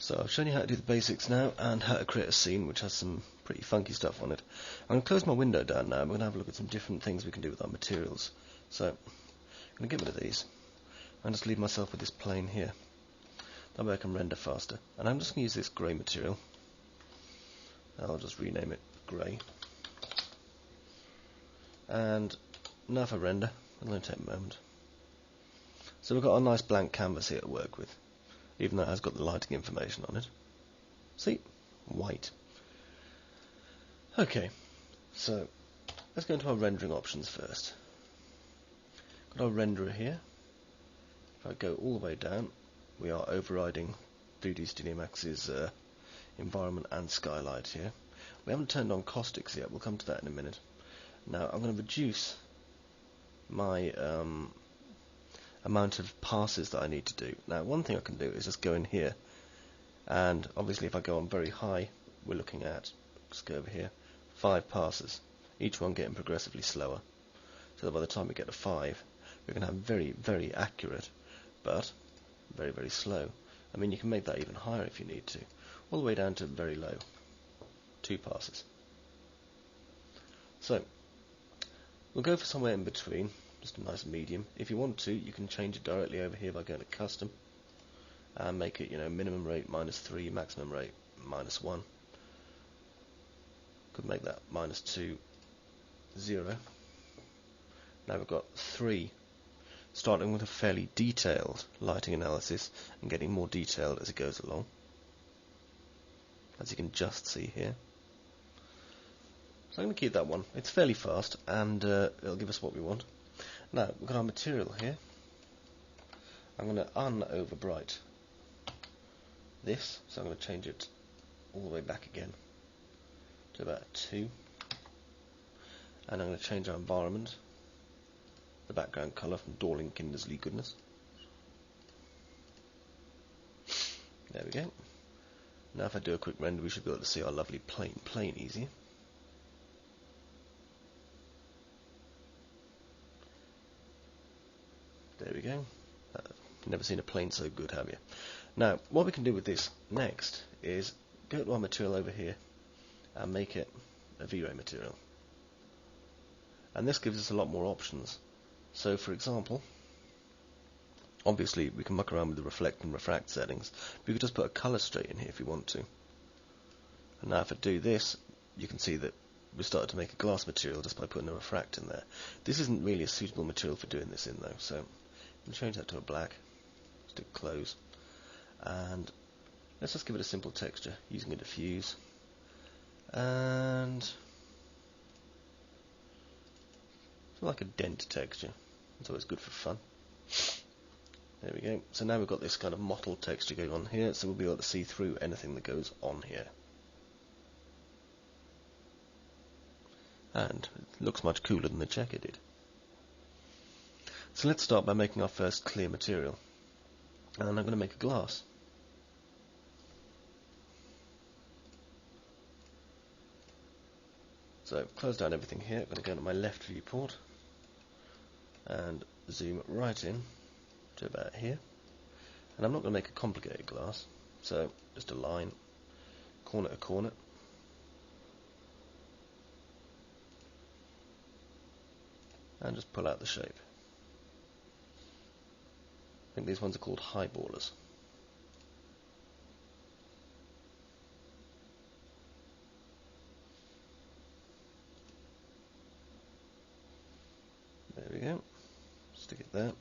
So I've shown you how to do the basics now and how to create a scene which has some pretty funky stuff on it. I'm going to close my window down now. We're going to have a look at some different things we can do with our materials. So I'm going to get rid of these and just leave myself with this plane here. That way I can render faster. And I'm just going to use this grey material. I'll just rename it grey. And now for render, it'll only take a moment. So we've got a nice blank canvas here to work with, even though it has got the lighting information on it. See? White. Okay, so let's go into our rendering options first. Got our renderer here. If I go all the way down, we are overriding 3D Studio Max's environment and skylight here. We haven't turned on caustics yet, we'll come to that in a minute. Now I'm going to reduce my amount of passes that I need to do. Now one thing I can do is just go in here, and obviously if I go on very high, we're looking at, just go over here, 5 passes, each one getting progressively slower, so that by the time we get to 5 we're going to have very, very accurate but very, very slow. I mean, you can make that even higher if you need to, all the way down to very low, 2 passes. So we'll go for somewhere in between, just a nice medium. If you want to, you can change it directly over here by going to custom and make it, minimum rate -3, maximum rate -1. Could make that -2, 0. Now we've got 3, starting with a fairly detailed lighting analysis and getting more detailed as it goes along, as you can just see here. So I'm going to keep that one. It's fairly fast and it'll give us what we want. Now we've got our material here. I'm going to un-overbright this, so I'm going to change it all the way back again to about 2, and I'm going to change our environment, the background colour from Darling Kindersley Goodness. There we go. Now if I do a quick render, we should be able to see our lovely plane easier. There we go. Never seen a plane so good, have you? Now, what we can do with this next is go to our material over here and make it a V-Ray material. And this gives us a lot more options. So, for example, obviously we can muck around with the reflect and refract settings. But you could just put a colour straight in here if you want to. And now if I do this, you can see that we started to make a glass material just by putting a refract in there. This isn't really a suitable material for doing this in though, so I'm going to change that to a black, stick close, and let's just give it a simple texture using a diffuse, and something like a dent texture. It's always good for fun. There we go. So now we've got this kind of mottled texture going on here, so we'll be able to see through anything that goes on here. And it looks much cooler than the checker did. So let's start by making our first clear material. And I'm going to make a glass. So close down everything here. I'm going to go to my left viewport and zoom right in to about here. And I'm not going to make a complicated glass, so just a line, corner to corner. And just pull out the shape. I think these ones are called highballers. There we go. Stick it there.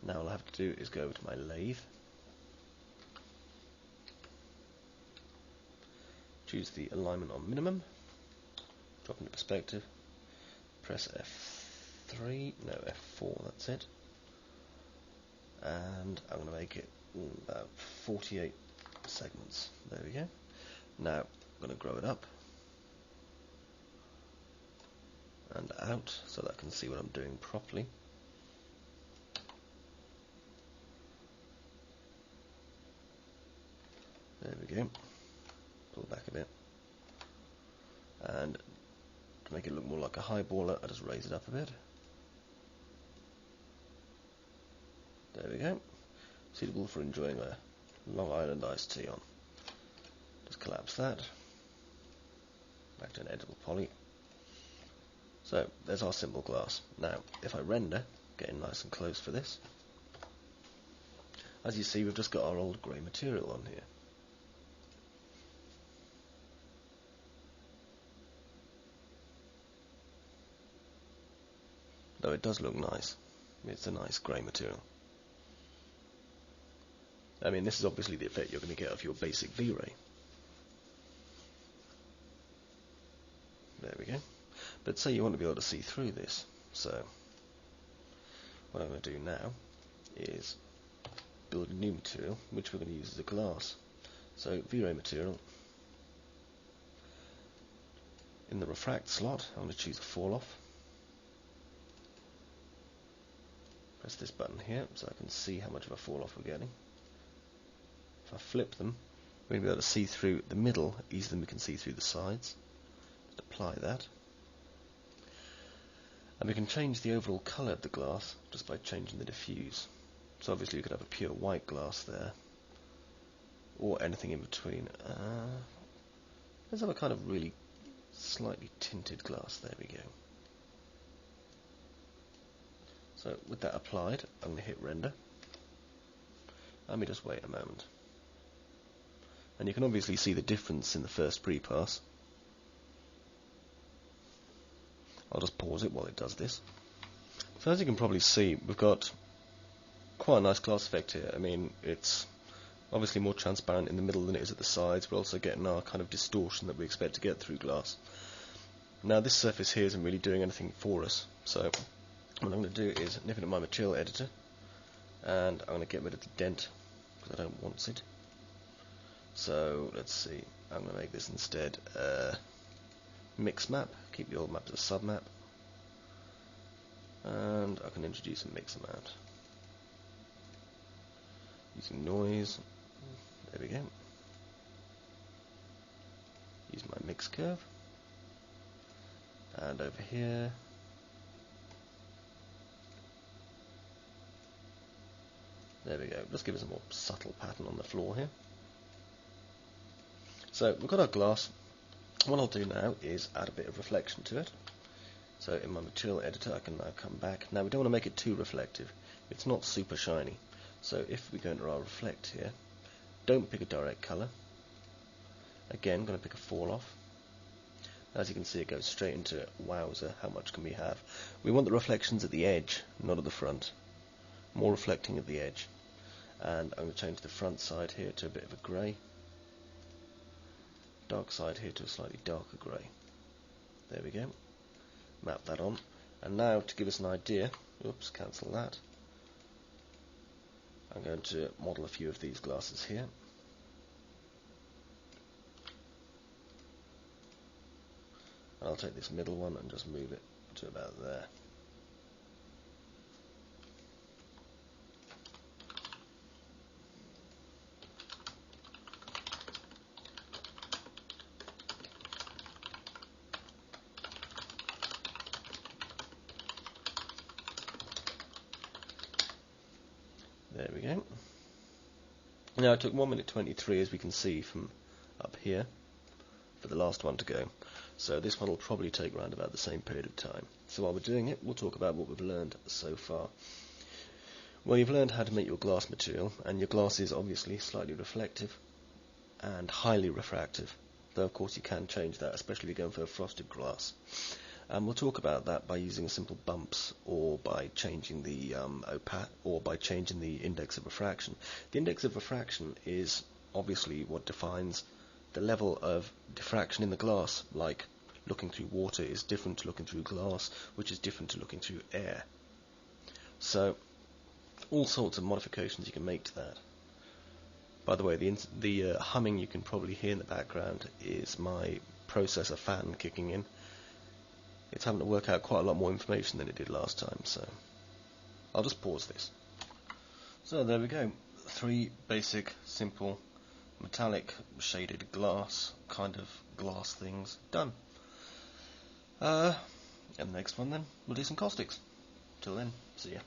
Now all I have to do is go over to my lathe. Choose the alignment on minimum. Drop into perspective. Press F3, no F4, that's it. And I'm going to make it about 48 segments. There we go. Now I'm going to grow it up and out so that I can see what I'm doing properly. There we go. Pull back a bit. And to make it look more like a highballer, I just raise it up a bit. There we go. Suitable for enjoying a Long Island iced tea on. Just collapse that. Back to an edible poly. So there's our simple glass. Now, if I render, getting nice and close for this, as you see, we've just got our old grey material on here. Though it does look nice. It's a nice grey material. I mean, this is obviously the effect you're going to get of your basic V-ray. There we go. But say you want to be able to see through this. So what I'm going to do now is build a new material, which we're going to use as a glass. So V-ray material. In the refract slot, I'm going to choose a fall off. Press this button here so I can see how much of a fall off we're getting. If I flip them, we're going to be able to see through the middle easier than we can see through the sides. Just apply that. And we can change the overall colour of the glass just by changing the diffuse. So obviously we could have a pure white glass there, or anything in between. Let's have a kind of really slightly tinted glass. There we go. So with that applied, I'm going to hit render. Let me just wait a moment. And you can obviously see the difference in the first pre-pass. I'll just pause it while it does this. So as you can probably see, we've got quite a nice glass effect here. I mean, it's obviously more transparent in the middle than it is at the sides. We're also getting our kind of distortion that we expect to get through glass. Now this surface here isn't really doing anything for us, so what I'm going to do is nip into my material editor, and I'm going to get rid of the dent because I don't want it. So let's see, I'm going to make this instead mix map, keep the old map as a sub map, and I can introduce a mix amount using noise. There we go. Use my mix curve, and over here there we go. Let's give us a more subtle pattern on the floor here. So we've got our glass. What I'll do now is add a bit of reflection to it. So in my material editor I can now come back. Now we don't want to make it too reflective. It's not super shiny. So if we go into our reflect here, don't pick a direct colour. Again, I'm going to pick a fall off. As you can see, it goes straight into wowzer, how much can we have? We want the reflections at the edge, not at the front. More reflecting at the edge. And I'm going to change the front side here to a bit of a grey. Dark side here to a slightly darker grey. There we go. Map that on. And now to give us an idea, oops, cancel that. I'm going to model a few of these glasses here. And I'll take this middle one and just move it to about there. There we go. Now it took 1 minute 23, as we can see from up here, for the last one to go. So this one will probably take around about the same period of time. So while we're doing it, we'll talk about what we've learned so far. Well, you've learned how to make your glass material, and your glass is obviously slightly reflective and highly refractive. Though of course you can change that, especially if you're going for a frosted glass. And we'll talk about that by using simple bumps, or by changing the index of refraction. The index of refraction is obviously what defines the level of diffraction in the glass. Like looking through water is different to looking through glass, which is different to looking through air. So all sorts of modifications you can make to that. By the way, the humming you can probably hear in the background is my processor fan kicking in. It's having to work out quite a lot more information than it did last time, so I'll just pause this. So there we go, 3 basic, simple, metallic, shaded glass, kind of glass things, done. And the next one then, we'll do some caustics. Till then, see ya.